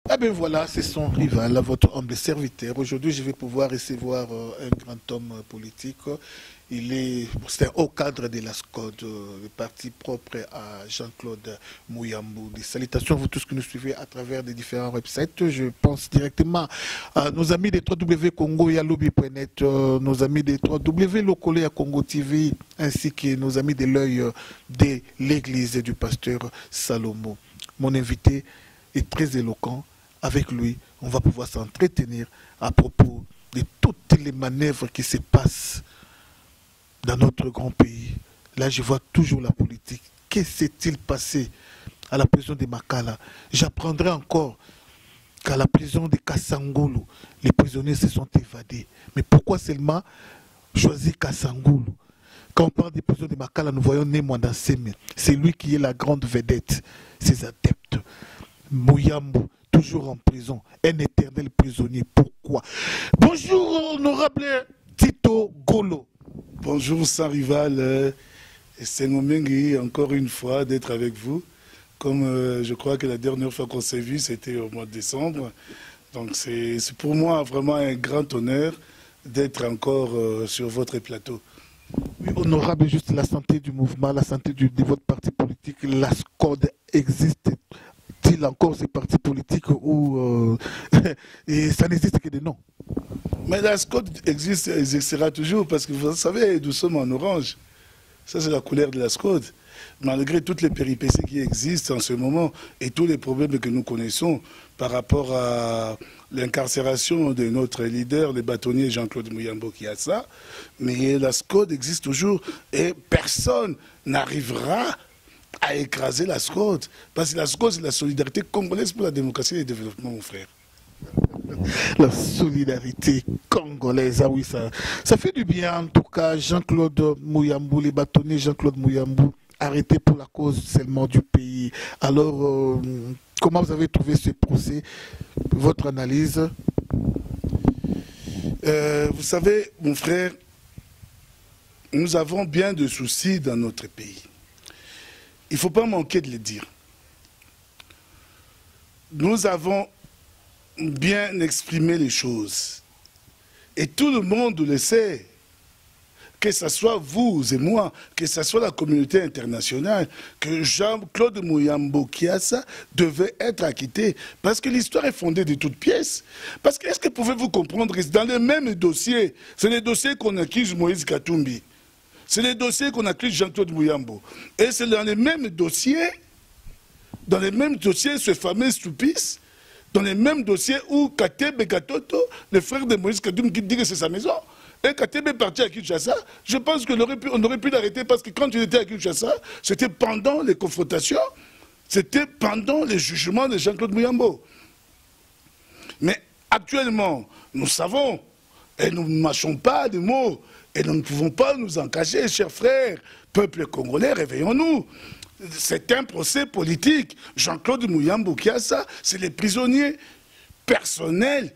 Ah ben voilà, c'est son rival, votre humble serviteur. Aujourd'hui, je vais pouvoir recevoir un grand homme politique. C'est un haut cadre de la SCOD, le parti propre à Jean-Claude Mouyambou. Des salutations à vous tous qui nous suivez à travers des différents websites. Je pense directement à nos amis des 3W Congo et à lobby.net, nos amis des 3W Locolé à Congo TV, ainsi que nos amis de l'œil de l'église du pasteur Salomo. Mon invité est très éloquent. Avec lui, on va pouvoir s'entretenir à propos de toutes les manœuvres qui se passent dans notre grand pays. Là, je vois toujours la politique. Que s'est-il passé à la prison de Makala? J'apprendrai encore qu'à la prison de Kassangoulou, les prisonniers se sont évadés. Mais pourquoi seulement choisir Kassangoulou? Quand on parle des prisons de Makala, nous voyons Némouanda Seme. C'est lui qui est la grande vedette. Ses adeptes. Mouyambou, toujours en prison, un éternel prisonnier. Pourquoi? Bonjour, honorable Tito Golo. Bonjour, sans rival. C'est Ngomengi, encore une fois, d'être avec vous. Comme je crois que la dernière fois qu'on s'est vu, c'était au mois de décembre. Donc c'est pour moi vraiment un grand honneur d'être encore sur votre plateau. Oui, honorable, juste la santé du mouvement, la santé de votre parti politique, la SCOD existe-t-il encore ces partis politiques où et ça n'existe que des noms? Mais la SCOD existera toujours parce que vous savez, nous sommes en orange. Ça, c'est la couleur de la SCOD. Malgré toutes les péripéties qui existent en ce moment et tous les problèmes que nous connaissons par rapport à l'incarcération de notre leader, le bâtonnier Jean-Claude Mouyambou qui a ça, mais la SCOD existe toujours et personne n'arrivera à écraser la SCOD. Parce que la SCOD, c'est la solidarité congolaise pour la démocratie et le développement, mon frère. La solidarité congolaise, ah oui, ça fait du bien en tout cas. Jean-Claude Mouyambou, les bâtonniers Jean-Claude Mouyambou, arrêtés pour la cause seulement du pays. Alors, comment vous avez trouvé ce procès? Votre analyse? Vous savez, mon frère, nous avons bien de soucis dans notre pays. Il ne faut pas manquer de le dire. Nous avons bien exprimé les choses. Et tout le monde le sait. Que ce soit vous et moi, que ce soit la communauté internationale, que Jean-Claude Mouyambou Kiassa devait être acquitté. Parce que l'histoire est fondée de toutes pièces. Parce que, est-ce que pouvez-vous comprendre que dans le même dossier, c'est le dossier qu'on accuse Moïse Katumbi, c'est le dossier qu'on accuse Jean-Claude Mouyambou. Et c'est dans les mêmes dossiers, ce fameux Soupis, dans les mêmes dossiers où Katebe Katoto, le frère de Moïse Katumbi, qui dit que c'est sa maison, et Katebe est parti à Kinshasa, je pense qu'on aurait pu l'arrêter parce que quand il était à Kinshasa, c'était pendant les confrontations, c'était pendant les jugements de Jean-Claude Mouyambou. Mais actuellement, nous savons, et nous ne mâchons pas de mots, et nous ne pouvons pas nous en cacher, chers frères, peuple congolais, réveillons-nous. C'est un procès politique. Jean-Claude Mouyambou Kiassa, c'est les prisonniers personnels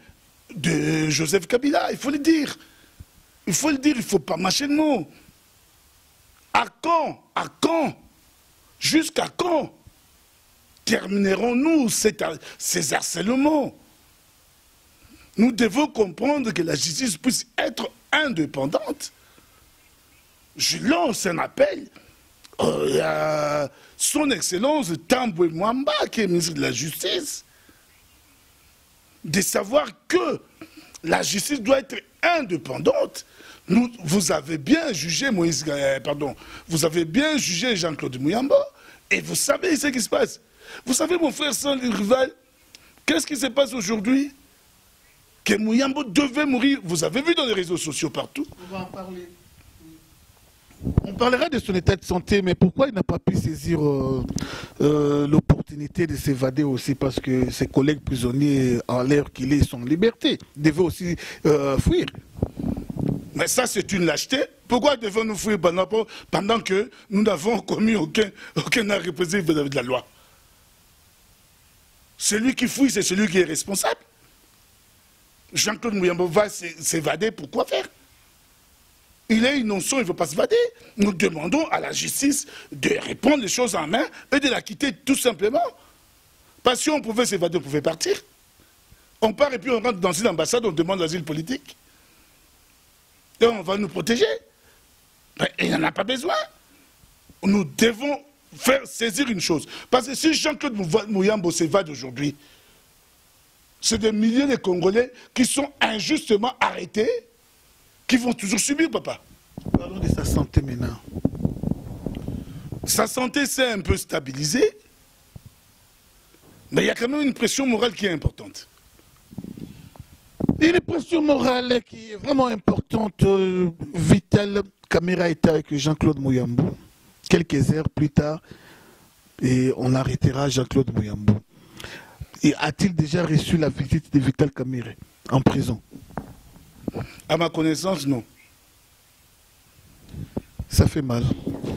de Joseph Kabila, il faut le dire. Il faut le dire, il ne faut pas mâcher de mots. À quand? À quand? Jusqu'à quand terminerons-nous ces harcèlements? Nous devons comprendre que la justice puisse être indépendante. Je lance un appel à son Excellence Tambwe Mwamba, qui est ministre de la Justice, de savoir que la justice doit être indépendante. Vous avez bien jugé vous avez bien jugé Jean-Claude Mouyambou, et vous savez ce qui se passe. Vous savez, mon frère sans rival, qu'est-ce qui se passe aujourd'hui? Que Mouyambou devait mourir. Vous avez vu dans les réseaux sociaux partout. On va en parler. On parlera de son état de santé, mais pourquoi il n'a pas pu saisir l'opportunité de s'évader aussi? Parce que ses collègues prisonniers, en l'air qu'il est, sont en liberté, devaient aussi fuir. Mais ça, c'est une lâcheté. Pourquoi devons-nous fuir pendant que nous n'avons commis aucun acte répressif vis-à-vis de la loi? Celui qui fuit, c'est celui qui est responsable. Jean-Claude Mouyambou va s'évader, pourquoi faire? Il est innocent, il ne veut pas s'évader. Nous demandons à la justice de répondre les choses en main et de la quitter tout simplement. Parce que si on pouvait s'évader, on pouvait partir. On part et puis on rentre dans une ambassade, on demande l'asile politique. Et on va nous protéger. Ben, il n'en a pas besoin. Nous devons faire saisir une chose. Parce que si Jean-Claude Muyambo s'évade aujourd'hui, c'est des milliers de Congolais qui sont injustement arrêtés, qui vont toujours subir, papa. Parlons de sa santé maintenant. Sa santé s'est un peu stabilisée, mais il y a quand même une pression morale qui est importante. Une pression morale qui est vraiment importante. Vital Kamerhe était avec Jean-Claude Muyambo. Quelques heures plus tard, et on arrêtera Jean-Claude Muyambo. Et a-t-il déjà reçu la visite de Vital Kamerhe en prison? À ma connaissance, non. Ça fait mal.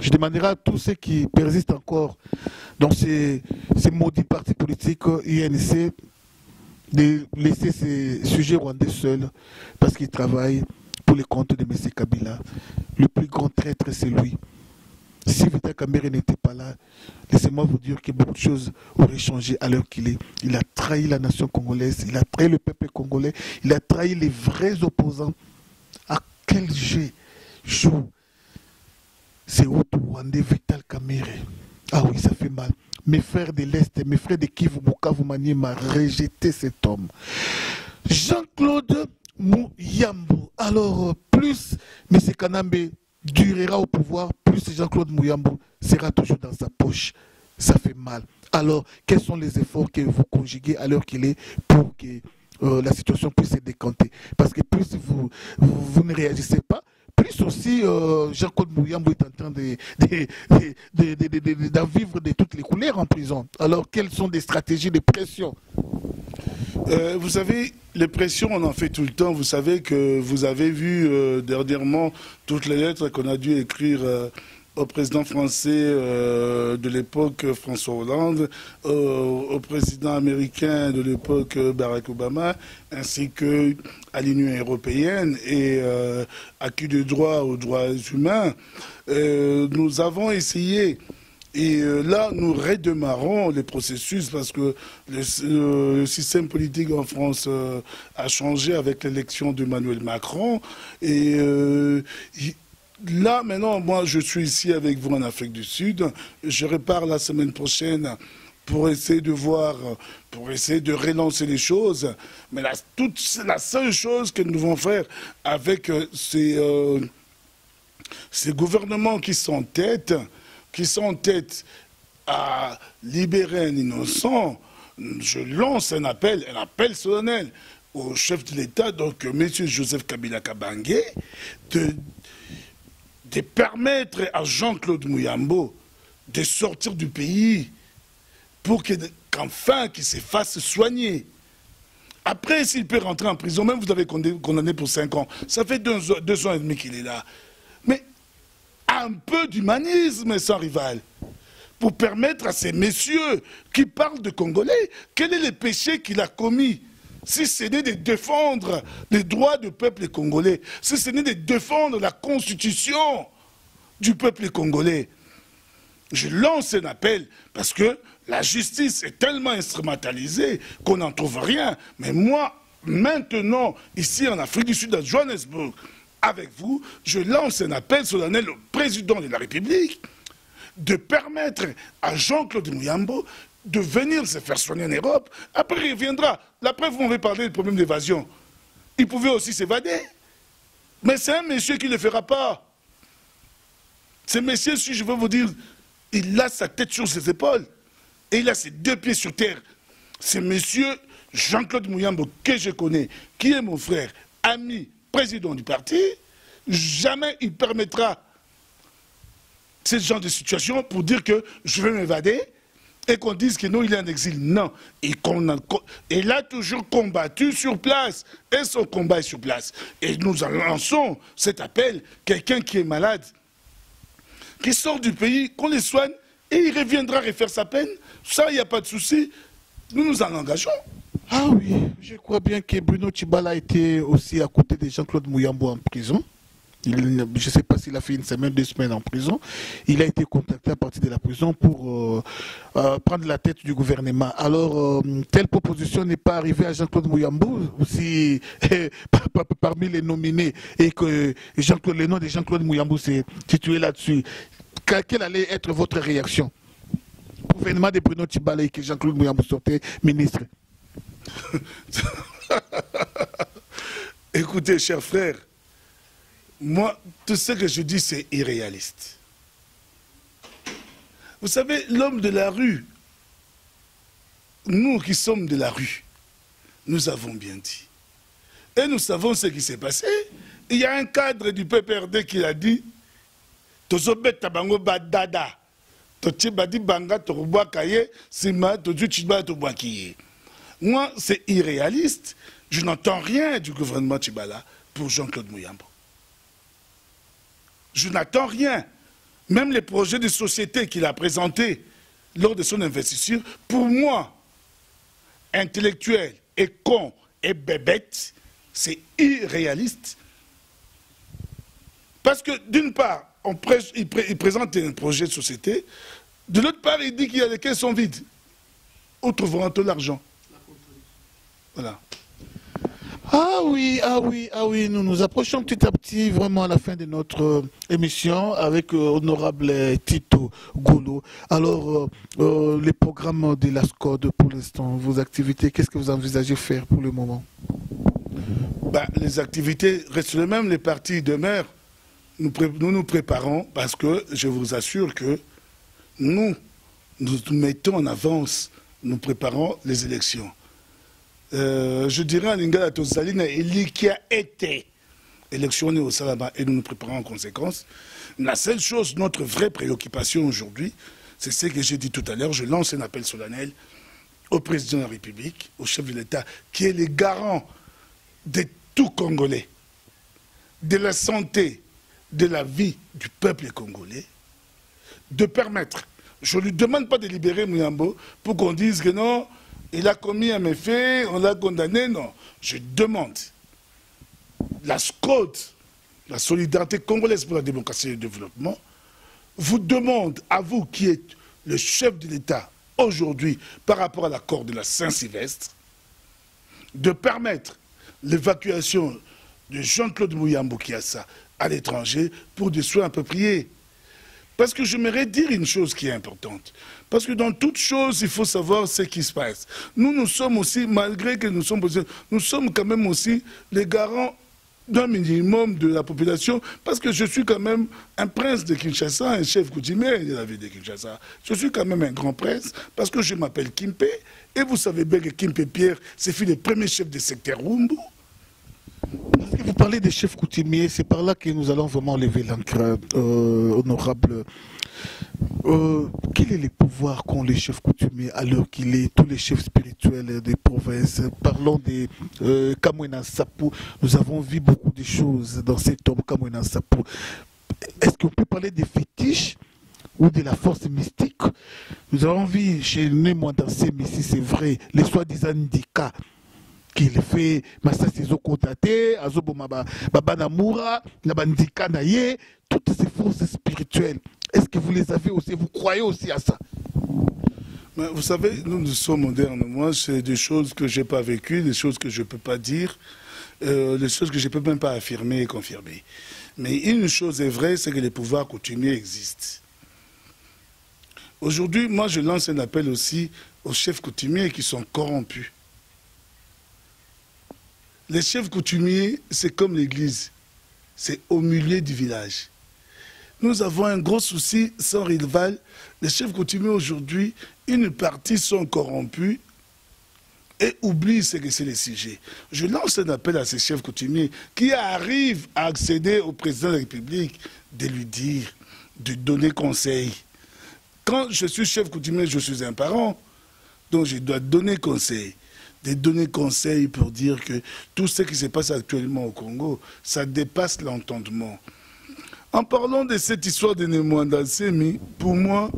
Je demanderai à tous ceux qui persistent encore dans ces maudits partis politiques INC de laisser ces sujets rwandais seuls parce qu'ils travaillent pour les comptes de M. Kabila. Le plus grand traître, c'est lui. Si Vital Kamerhe n'était pas là, laissez-moi vous dire que beaucoup de choses auraient changé à l'heure qu'il est. Il a trahi la nation congolaise, il a trahi le peuple congolais, il a trahi les vrais opposants. À quel jeu joue c'est Rwandais Vital Kamerhe? Ah oui, ça fait mal. Mes frères de l'Est, mes frères de Kivu, Bukavu, Maniema, rejeté cet homme. Jean-Claude Muyambo. Alors, plus M. Kanambe durera au pouvoir, plus Jean-Claude Muyambo sera toujours dans sa poche. Ça fait mal. Alors, quels sont les efforts que vous conjuguez à l'heure qu'il est pour que la situation puisse se décanter? Parce que plus vous ne réagissez pas, plus aussi Jean-Claude Muyambo est en train d'en vivre de toutes les couleurs en prison. Alors, quelles sont des stratégies de pression? Vous savez, les pressions, on en fait tout le temps. Vous savez que vous avez vu dernièrement toutes les lettres qu'on a dû écrire au président français de l'époque, François Hollande, au président américain de l'époque, Barack Obama, ainsi qu'à l'Union européenne et à qui de droit aux droits humains. Nous avons essayé. Et là, nous redémarrons les processus parce que le système politique en France a changé avec l'élection d'Emmanuel Macron. Et là, maintenant, moi, je suis ici avec vous en Afrique du Sud. Je repars la semaine prochaine pour essayer de voir, pour essayer de relancer les choses. Mais la seule chose que nous devons faire avec ces gouvernements qui sont en tête à libérer un innocent, je lance un appel solennel au chef de l'État, donc M. Joseph Kabila Kabange, de permettre à Jean-Claude Muyambo de sortir du pays pour qu'enfin qu'il se fasse soigner. Après, s'il peut rentrer en prison, même vous avez condamné pour 5 ans, ça fait 2 ans et demi qu'il est là. Mais un peu d'humanisme sans rival, pour permettre à ces messieurs qui parlent de Congolais, quel est le péché qu'il a commis? Si ce n'est de défendre les droits du peuple congolais, si ce n'est de défendre la constitution du peuple congolais. Je lance un appel parce que la justice est tellement instrumentalisée qu'on n'en trouve rien. Mais moi, maintenant, ici en Afrique du Sud, à Johannesburg, avec vous, je lance un appel solennel au président de la République de permettre à Jean-Claude Muyambo de venir se faire soigner en Europe. Après, il reviendra. La preuve, vous m'avez parlé du problème d'évasion. Il pouvait aussi s'évader. Mais c'est un monsieur qui ne le fera pas. Ce monsieur, si je veux vous dire, il a sa tête sur ses épaules et il a ses 2 pieds sur terre. C'est monsieur Jean-Claude Muyambo que je connais, qui est mon frère, ami, président du parti. Jamais il permettra ce genre de situation pour dire que je vais m'évader et qu'on dise que non, il est en exil. Non. Il a toujours combattu sur place. Et son combat est sur place. Et nous lançons cet appel. Quelqu'un qui est malade, qui sort du pays, qu'on les soigne, et il reviendra refaire sa peine. Ça, il n'y a pas de souci. Nous nous en engageons. Ah oui, je crois bien que Bruno Tshibala était aussi à côté de Jean-Claude Muyambo en prison. je ne sais pas s'il a fait une semaine, 2 semaines en prison. Il a été contacté à partir de la prison pour prendre la tête du gouvernement. Alors, telle proposition n'est pas arrivée à Jean-Claude Mouyambou, si parmi les nominés, et que le nom de Jean-Claude Mouyambou s'est situé là-dessus. Quelle allait être votre réaction? Gouvernement de Bruno Tshibala et que Jean-Claude Mouyambou sortait ministre. Écoutez, chers frères, moi, tout ce que je dis, c'est irréaliste. Vous savez, l'homme de la rue, nous qui sommes de la rue, nous avons bien dit. Et nous savons ce qui s'est passé. Il y a un cadre du PPRD qui a dit Tozobet tabango badada. Tochibadi banga torobwa kaye, sima tojuchiba tobwakiye. Moi, c'est irréaliste. Je n'entends rien du gouvernement Tshibala pour Jean-Claude Mouyambou. Je n'attends rien. Même les projets de société qu'il a présentés lors de son investiture, pour moi, intellectuel et con et bébête, c'est irréaliste. Parce que d'une part, il présente un projet de société, de l'autre part, il dit qu'il y a les caisses sont vides. Où trouveront-ils l'argent? Voilà. Ah oui, ah oui, ah oui, nous nous approchons petit à petit vraiment à la fin de notre émission avec honorable Tito Golo. Alors, les programmes de la SCOD pour l'instant, vos activités, qu'est-ce que vous envisagez faire pour le moment? Bah, les activités restent les mêmes, les partis demeurent. Nous nous préparons parce que je vous assure que nous mettons en avance, nous préparons les élections. Je dirais à Lingala Tosalina, il qui a été électionné au Salama et nous nous préparons en conséquence. La seule chose, notre vraie préoccupation aujourd'hui, c'est ce que j'ai dit tout à l'heure, je lance un appel solennel au président de la République, au chef de l'État, qui est le garant de tout Congolais, de la santé, de la vie du peuple congolais, de permettre, je ne lui demande pas de libérer Mouyambou pour qu'on dise que non, il a commis un méfait, on l'a condamné, non. Je demande la SCOD, la solidarité congolaise pour la démocratie et le développement, vous demande à vous qui êtes le chef de l'État aujourd'hui par rapport à l'accord de la Saint-Sylvestre, de permettre l'évacuation de Jean-Claude Mouyambou Kiassa à l'étranger pour des soins appropriés. Parce que j'aimerais dire une chose qui est importante. Parce que dans toute chose, il faut savoir ce qui se passe. Nous sommes aussi, malgré que nous sommes quand même aussi les garants d'un minimum de la population, parce que je suis quand même un prince de Kinshasa, un chef coutumier de la ville de Kinshasa. Je suis quand même un grand prince, parce que je m'appelle Kimpe, et vous savez bien que Kimpe Pierre, c'est le premier chef de secteur Rumbu. Parce que vous parlez des chefs coutumiers, c'est par là que nous allons vraiment lever l'encre, honorable. Quel est le pouvoir qu'ont les chefs coutumiers alors qu'il est tous les chefs spirituels des provinces? Parlons de Kamwena Sapou. Nous avons vu beaucoup de choses dans cet homme Kamwena Sapou. Est-ce qu'on peut parler des fétiches ou de la force mystique? Nous avons vu chez Némois danser, mais si c'est vrai, les soi-disant handicats qu'il fait Massasizo Kotate, Azoboma Babanamoura, Nabandika Naye, toutes ces forces spirituelles. Est-ce que vous les avez aussi, vous croyez aussi à ça? Mais vous savez, nous sommes modernes. Moi, c'est des choses que je n'ai pas vécues, des choses que je ne peux pas dire, des choses que je ne peux même pas affirmer et confirmer. Mais une chose est vraie, c'est que les pouvoirs coutumiers existent. Aujourd'hui, moi, je lance un appel aussi aux chefs coutumiers qui sont corrompus. Les chefs coutumiers, c'est comme l'église. C'est au milieu du village. Nous avons un gros souci sans rival. Les chefs coutumiers aujourd'hui, une partie sont corrompus et oublient ce que c'est les sujets. Je lance un appel à ces chefs coutumiers qui arrivent à accéder au président de la République, de lui dire, de donner conseil. Quand je suis chef coutumier, je suis un parent, donc je dois donner conseil. De donner conseil pour dire que tout ce qui se passe actuellement au Congo, ça dépasse l'entendement. En parlant de cette histoire de Némoanda Semi, pour moi,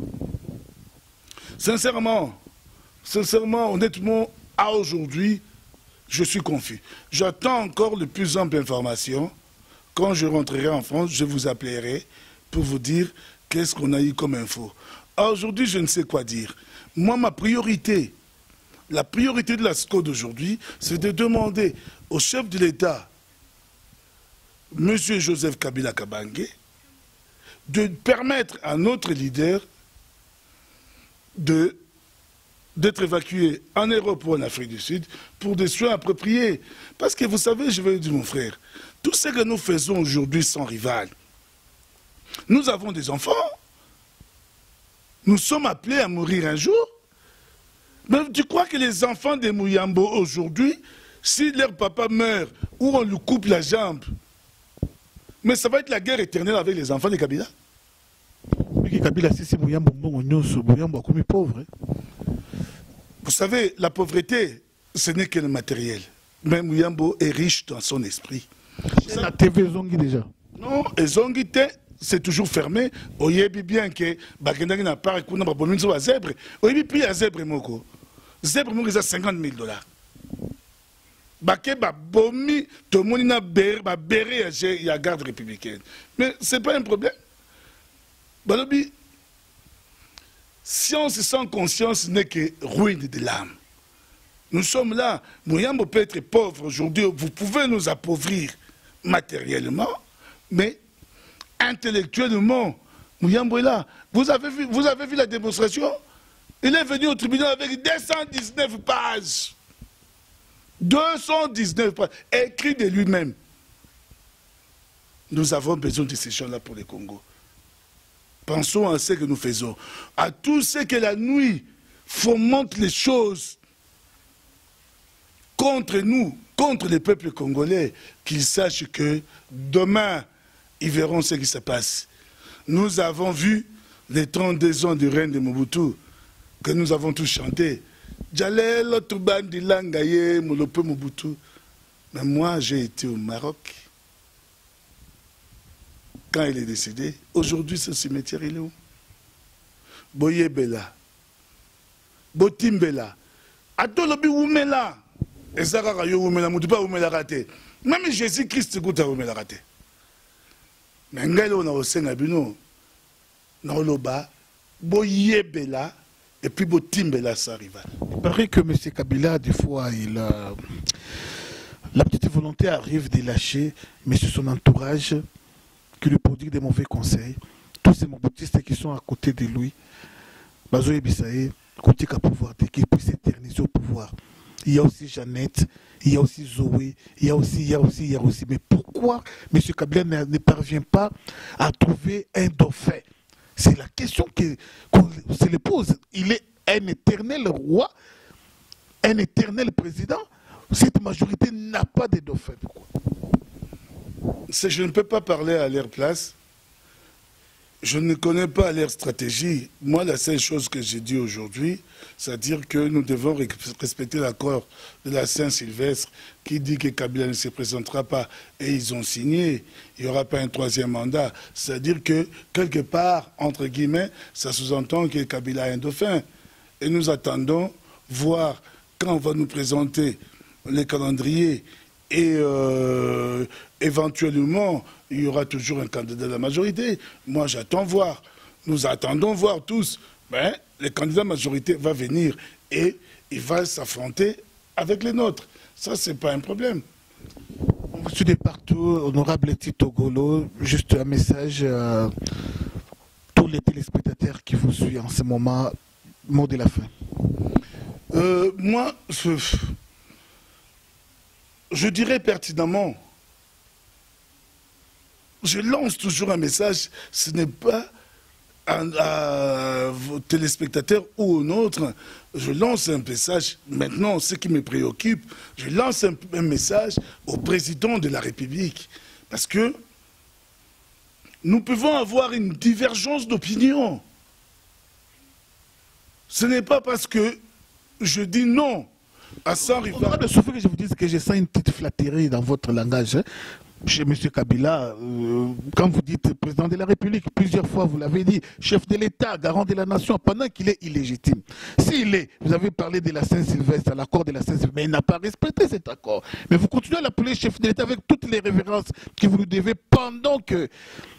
sincèrement, honnêtement, à aujourd'hui, je suis confus. J'attends encore de plus amples informations quand je rentrerai en France, je vous appellerai pour vous dire qu'est-ce qu'on a eu comme info. Aujourd'hui, je ne sais quoi dire. Moi, ma priorité, la priorité de la SCODE d'aujourd'hui, c'est de demander au chef de l'État, M. Joseph Kabila Kabange, de permettre à notre leader d'être évacué en Europe ou en Afrique du Sud pour des soins appropriés. Parce que vous savez, je vais dire mon frère, tout ce que nous faisons aujourd'hui sans rival, nous avons des enfants, nous sommes appelés à mourir un jour. Mais tu crois que les enfants des Mouyambo aujourd'hui, si leur papa meurt ou on lui coupe la jambe, mais ça va être la guerre éternelle avec les enfants de Kabila? Kabila, si c'est Mouyambo, Mouyambo a commis pauvre. Vous savez, la pauvreté, ce n'est que le matériel. Mais Mouyambo est riche dans son esprit. C'est la TV Zongi déjà. Non, et Zongi, c'est toujours fermé. Oyebi bien que Bakendaki n'a pas récouru dans la zèbre. Oyebi puis à zèbre moko. Zèbre moko, il a 50 000 $. Baké bomi, tout le monde a béré à la garde républicaine. Mais ce n'est pas un problème. Balobi, science sans conscience n'est que ruine de l'âme. Nous sommes là. Mouyambo peut être pauvre aujourd'hui. Vous pouvez nous appauvrir matériellement, mais intellectuellement, Mouyambo est là. Vous avez vu la démonstration? Il est venu au tribunal avec 219 pages. 219 pages, écrit de lui-même. Nous avons besoin de ces gens-là pour le Congo. Pensons à ce que nous faisons, à tout ce que la nuit fomente les choses contre nous, contre les peuples congolais, qu'ils sachent que demain, ils verront ce qui se passe. Nous avons vu les 32 ans du règne de Mobutu, que nous avons tous chanté. Jalel, Toubandi, Langaye, Molope, Mobutu. Mais moi, j'ai été au Maroc. Quand il est décédé, aujourd'hui, ce cimetière, il est où? Boyebela, Botimbela, Atolobi Oumela, Ezara Yo Oumela, Moutipa Oumela raté. Même Jésus-Christ, écoute à Oumela raté. Mais Ngalo, on a aussi un abino, Noloba, Boyebela, et puis Botimbela, ça arrive. Il paraît que M. Kabila, des fois, la petite volonté arrive de lâcher, mais c'est son entourage qui lui prodigue des mauvais conseils. Tous ces moboutistes qui sont à côté de lui, Bazoé Bissaé, côté qu'à pouvoir, qui puisse s'éterniser au pouvoir. Il y a aussi Jeannette, il y a aussi Zoé, il y a aussi. Mais pourquoi M. Kabila ne parvient pas à trouver un dauphin? C'est la question qu'on se le pose. Il est un éternel roi, un éternel président. Cette majorité n'a pas de dauphin. Pourquoi? Je ne peux pas parler à leur place. Je ne connais pas leur stratégie. Moi, la seule chose que j'ai dit aujourd'hui, c'est-à-dire que nous devons respecter l'accord de la Saint-Sylvestre qui dit que Kabila ne se présentera pas et ils ont signé. Il n'y aura pas un troisième mandat. C'est-à-dire que, quelque part, entre guillemets, ça sous-entend que Kabila a un dauphin. Et nous attendons voir quand on va nous présenter les calendriers et éventuellement, il y aura toujours un candidat de la majorité. Moi, j'attends voir. Nous attendons voir tous. Mais le candidat de la majorité va venir et il va s'affronter avec les nôtres. Ça, ce n'est pas un problème. On vous suit de partout, honorable Tito Golo. Juste un message à tous les téléspectateurs qui vous suivent en ce moment. Mot de la fin. Moi, je dirais pertinemment, je lance toujours un message, ce n'est pas à vos téléspectateurs ou aux nôtres, je lance un message, maintenant ce qui me préoccupe, je lance un message au président de la République, parce que nous pouvons avoir une divergence d'opinion. Ce n'est pas parce que je dis non à 100 rivales. Il ne suffit que je vous dise que je sens une petite flatterie dans votre langage. Hein. Chez M. Kabila, quand vous dites président de la République, plusieurs fois vous l'avez dit, chef de l'État, garant de la nation, pendant qu'il est illégitime. S'il est, vous avez parlé de la Saint-Sylvestre, l'accord de la Saint-Sylvestre, mais il n'a pas respecté cet accord. Mais vous continuez à l'appeler chef de l'État avec toutes les révérences que vous lui devez pendant que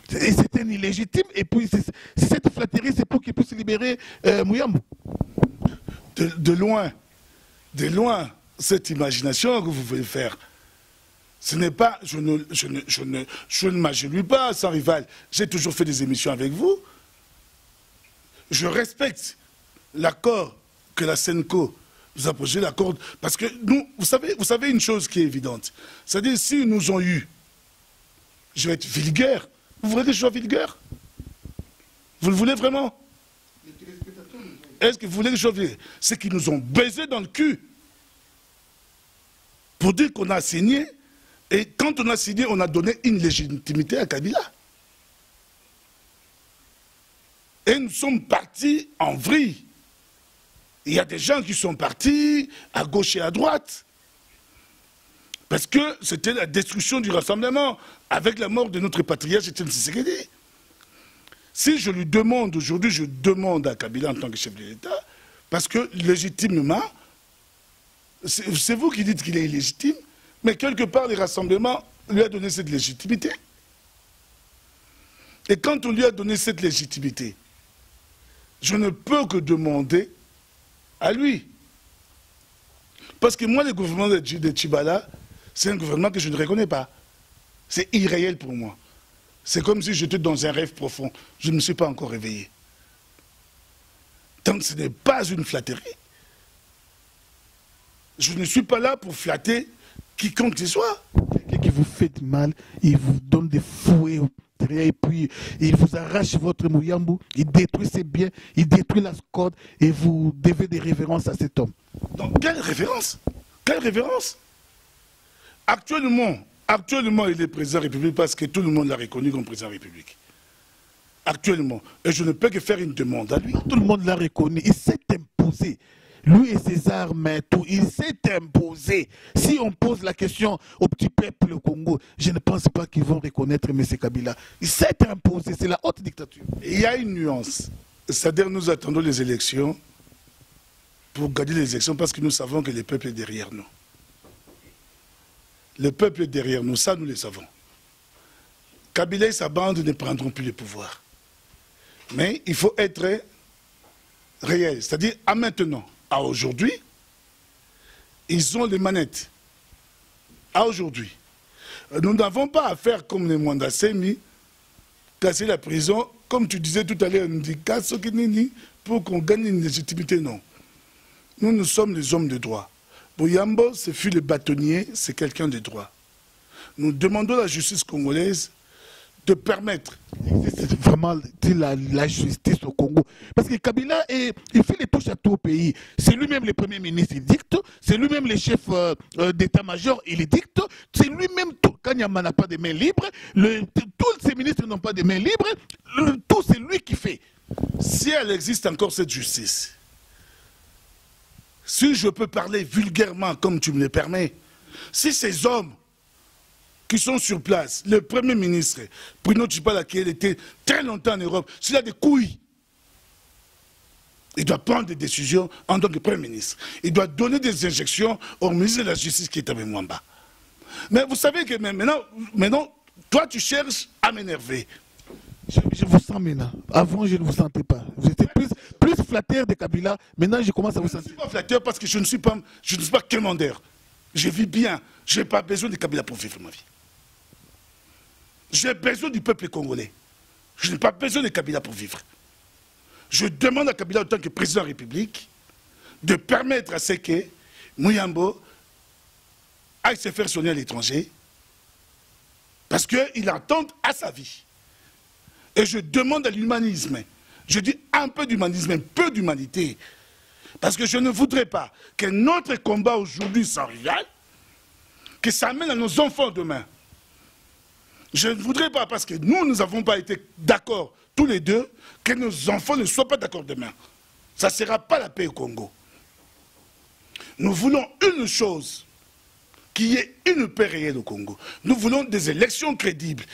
c'était illégitime. Et puis, cette flatterie, c'est pour qu'il puisse libérer Mouyambou. De loin, cette imagination que vous voulez faire, ce n'est pas, je ne m'agenouille pas sans rival. J'ai toujours fait des émissions avec vous. Je respecte l'accord que la Senco nous a posé, l'accord, parce que nous, vous savez une chose qui est évidente. C'est-à-dire, si nous ont eu, je vais être vulgaire. Vous voulez que je sois vulgaire? Vous le voulez vraiment? Est-ce que vous voulez que je sois vulgaire? C'est qu'ils nous ont baisé dans le cul pour dire qu'on a signé. Et quand on a signé, on a donné une légitimité à Kabila. Et nous sommes partis en vrille. Il y a des gens qui sont partis à gauche et à droite. Parce que c'était la destruction du rassemblement. Avec la mort de notre patriarche, Étienne Tshisekedi. Si je lui demande aujourd'hui, je demande à Kabila en tant que chef de l'État, parce que légitimement, c'est vous qui dites qu'il est illégitime, mais quelque part, les rassemblements lui a donné cette légitimité. Et quand on lui a donné cette légitimité, je ne peux que demander à lui. Parce que moi, le gouvernement de Tchibala, c'est un gouvernement que je ne reconnais pas. C'est irréel pour moi. C'est comme si j'étais dans un rêve profond. Je ne me suis pas encore réveillé. Donc ce n'est pas une flatterie. Je ne suis pas là pour flatter quiconque que ce soit. Quelqu'un qui vous fait mal, il vous donne des fouets et puis il vous arrache votre Mouyambou, il détruit ses biens, il détruit la SCOD et vous devez des révérences à cet homme. Donc quelle révérence? Quelle révérence? Actuellement, il est président de la République parce que tout le monde l'a reconnu comme président de la République. Actuellement. Et je ne peux que faire une demande à lui. Tout le monde l'a reconnu, il s'est imposé. Lui et ses armes, tout, il s'est imposé. Si on pose la question au petit peuple au Congo, je ne pense pas qu'ils vont reconnaître M. Kabila. Il s'est imposé, c'est la haute dictature. Il y a une nuance. C'est-à-dire nous attendons les élections pour gagner les élections parce que nous savons que le peuple est derrière nous. Le peuple est derrière nous, ça nous le savons. Kabila et sa bande ne prendront plus le pouvoir. Mais il faut être réel, c'est-à-dire à maintenant. À aujourd'hui, ils ont les manettes. À aujourd'hui. Nous n'avons pas à faire comme les Mwanda Semi, casser la prison, comme tu disais tout à l'heure, on dit casse pour qu'on gagne une légitimité, non. Nous sommes les hommes de droit. Bouyambo, ce fut le bâtonnier, c'est quelqu'un de droit. Nous demandons à la justice congolaise de permettre. C'est vraiment la justice au Congo. Parce que Kabila, il fait les touches à tout au pays. C'est lui-même le premier ministre, il dicte. C'est lui-même le chef d'état-major, il dicte. C'est lui-même, Kanyama n'a pas de mains libres. Tous ces ministres n'ont pas de mains libres. Tout, c'est lui qui fait. Si elle existe encore, cette justice, si je peux parler vulgairement comme tu me le permets, si ces hommes qui sont sur place, le Premier ministre, Bruno Tshibala, qui était très longtemps en Europe, s'il a des couilles, il doit prendre des décisions en tant que Premier ministre. Il doit donner des injections au ministre de la Justice qui est avec Mwamba. Mais vous savez que maintenant, toi tu cherches à m'énerver. Je vous sens maintenant. Avant, je ne vous sentais pas. Vous étiez plus flatteur de Kabila. Maintenant, je commence à vous sentir. Je ne suis pas flatteur parce que je ne suis pas quémandeur. Je vis bien. Je n'ai pas besoin de Kabila pour vivre ma vie. J'ai besoin du peuple congolais. Je n'ai pas besoin de Kabila pour vivre. Je demande à Kabila, en tant que président de la République, de permettre à ce que Mouyambo aille se faire soigner à l'étranger parce qu'il attend à sa vie. Et je demande à l'humanisme, je dis un peu d'humanisme, un peu d'humanité, parce que je ne voudrais pas que notre combat aujourd'hui sans rival, que ça amène à nos enfants demain. Je ne voudrais pas, parce que nous n'avons pas été d'accord tous les deux, que nos enfants ne soient pas d'accord demain. Ça ne sera pas la paix au Congo. Nous voulons une chose, qu'il y ait une paix réelle au Congo. Nous voulons des élections crédibles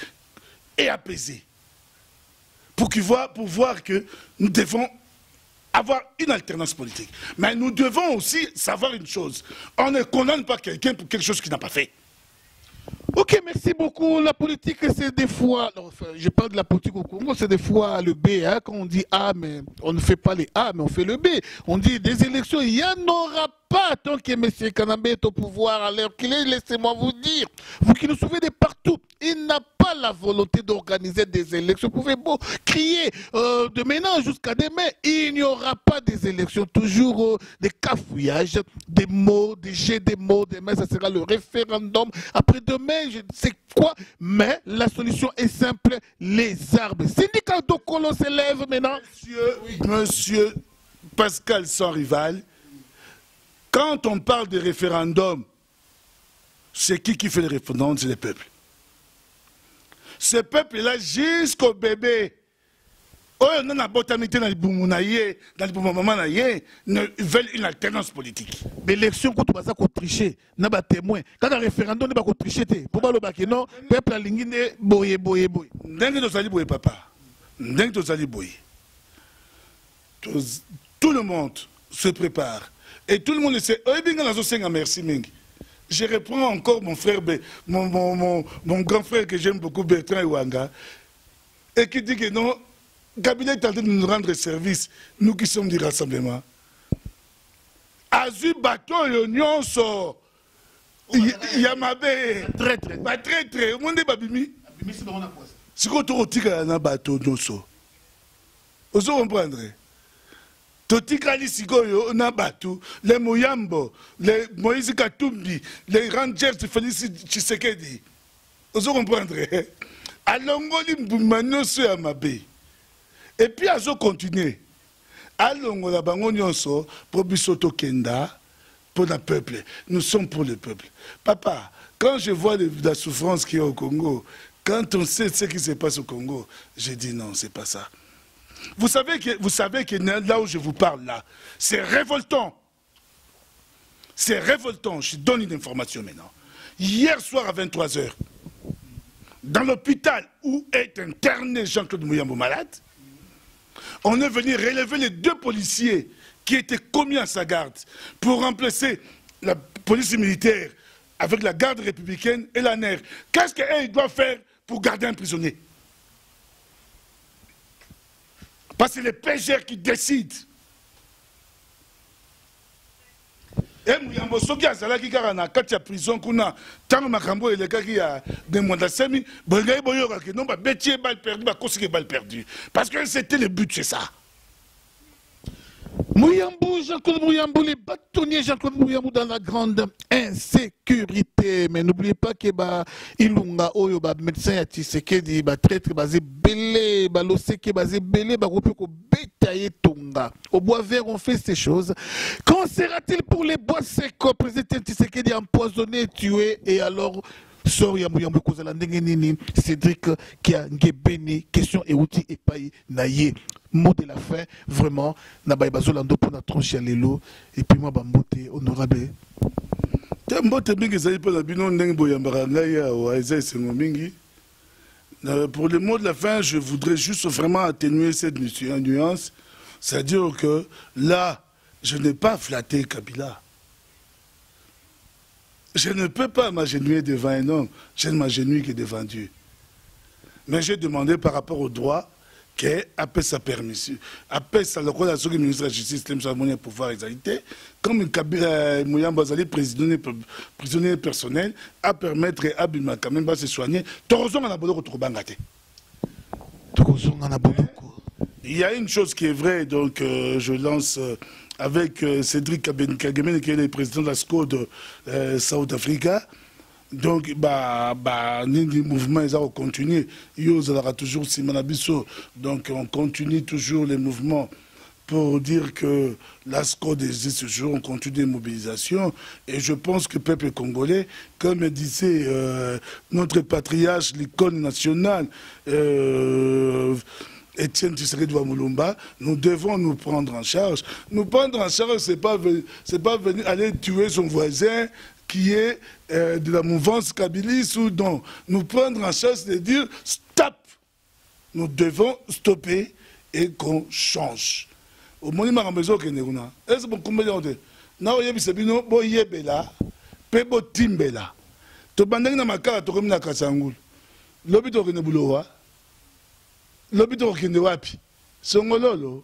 et apaisées. Pour voir que nous devons avoir une alternance politique. Mais nous devons aussi savoir une chose. On ne condamne pas quelqu'un pour quelque chose qu'il n'a pas fait. Ok, merci beaucoup. La politique, c'est des fois, enfin, je parle de la politique au Congo, c'est des fois le B. Hein, quand on dit A, mais on ne fait pas les A, mais on fait le B. On dit des élections, il n'y en aura pas tant que M. Kanambe est au pouvoir à l'heure qu'il est. Laissez-moi vous dire, vous qui nous suivez de partout, il n'a pas la volonté d'organiser des élections. Vous pouvez beau crier de maintenant jusqu'à demain, il n'y aura pas des élections. Toujours des cafouillages, des mots, des jets de mots. Demain, ça sera le référendum. Après demain, je ne sais quoi. Mais la solution est simple, les arbres. Syndicat Dokolo s'élève maintenant. Monsieur Pascal sans rival, quand on parle de référendum, c'est qui fait le référendum? C'est le peuple. Ce peuple-là, jusqu'au bébé, ils veulent une alternance politique. Mais l'élection, quand on va tricher, on a des témoins. Quand un référendum, on va tricher. Pour pas le bac, non, le peuple a l'ingine, boye. Papa. Tout le monde se prépare. Et tout le monde sait. Merci, Mingi. Je reprends encore mon frère, mon grand frère que j'aime beaucoup, Bertrand Iwanga, et qui dit que non, Kabila est en train de nous rendre service, nous qui sommes du rassemblement. Azu bateau, l'union sort. Yamabe. Très. Au monde est babimi. Si vous avez un bateau, non sort. Vous comprenez? Totikali Sigoyo, Nabatu, les Mouyambo, les Moïse Katumbi, les Rangers de Félix Tshisekedi. Vous comprendrez? Alongoli Mboumano sur Amabe. Et puis, à continuer. Alongola Bangonyonso, pour Bisoto Kenda, pour le peuple. Nous sommes pour le peuple. Papa, quand je vois la souffrance qu'il y a au Congo, quand on sait ce qui se passe au Congo, je dis non, c'est pas ça. Vous savez que là où je vous parle, là, c'est révoltant. C'est révoltant. Je donne une information maintenant. Hier soir à 23 h, dans l'hôpital où est interné Jean-Claude Mouyambo malade, on est venu relever les 2 policiers qui étaient commis à sa garde pour remplacer la police militaire avec la garde républicaine et la NER. Qu'est-ce qu'ils doivent faire pour garder un prisonnier? Parce que c'est les PGR qui décident. Et Mouyambo soki azalaki kaka na kati ya prison kuna tango makambo elekaki ya demanda semi bongai boyoka ke non ba betier balle perdue ba kosiki balle perdue parce que c'était le but, c'est ça. Mouyambo, Jean-Claude Mouyambo, les bâtonniers Jean-Claude Mouyambo dans la grande insécurité. Mais n'oubliez pas que Ilunga Oyo, médecin à Tshisekedi, traître basé belé, loseke basé belé, ko bétaillé tonga. Au bois vert, on fait ces choses. Qu'en sera-t-il pour les bois secs? Président Tshisekedi empoisonné, tué, et alors sort Yambo Kozala Ndengenini, Cédric qui a Ngebeni, question et outil et paille naïe. Mot de la fin, vraiment, Nabaye Bazolando pour la tranche à l'élo, et puis moi, Bambote, honorable. Pour le mot de la fin, je voudrais juste vraiment atténuer cette nuance, c'est-à-dire que là, je n'ai pas flatté Kabila. Je ne peux pas m'agenouiller devant un homme, je ne m'agenouille que devant Dieu. Mais j'ai demandé par rapport au droit, qu'après sa permission, après sa localisation du ministre de la Justice, le pouvoir égalité, comme Mouyambo Bazali, prisonnier personnel, à permettre à Bima quand même de se soigner. Il y a une chose qui est vraie, donc je lance avec Cédric Kagame, qui est le président de la SCO de South Africa. Donc, les mouvements, ils ont continué. Toujours Simanabiso. Donc, on continue toujours les mouvements pour dire que l'ASCO existe toujours, on continue les mobilisations. Et je pense que le peuple congolais, comme disait notre patriarche, l'icône nationale, Étienne Tshisekedi Mulumba, nous devons nous prendre en charge. Nous prendre en charge, c'est pas venir aller tuer son voisin, qui est de la mouvance kabylie, ou donc nous prendre en charge de dire stop, nous devons stopper et qu'on change. Au moment où on est en est-ce que vous avez na oyebisa bino boyebela pe botimbela to bandaki na makala tokomi na Kasangulu lobi tokende bulowa lobi tokende wapi songololo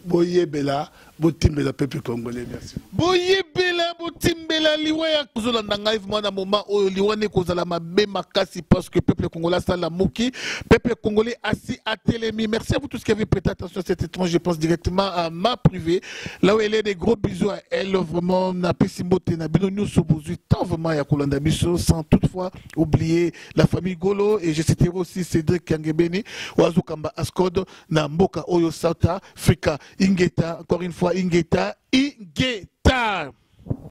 boyebela botimbela peuple congolais. Merci. Boyebela botimbela liwa ya kozolanda ngai vraiment na moment oyo liwa ne kozala mabe makasi parce que peuple congolais ça la muki peuple congolais assis à Télémi. Merci à vous tous qui avez prêté attention à cette étrange. Je pense directement à ma privée là où elle est. Des gros bisous à elle vraiment na pesimbote na bino nyuso bozui tant vraiment ya kolanda biso sans toutefois oublier la famille Golo et je citerai aussi Cédric Kangebeni Wazukamba Ascode na mboka oyo South Africa Ingeta encore une fois Ingeta.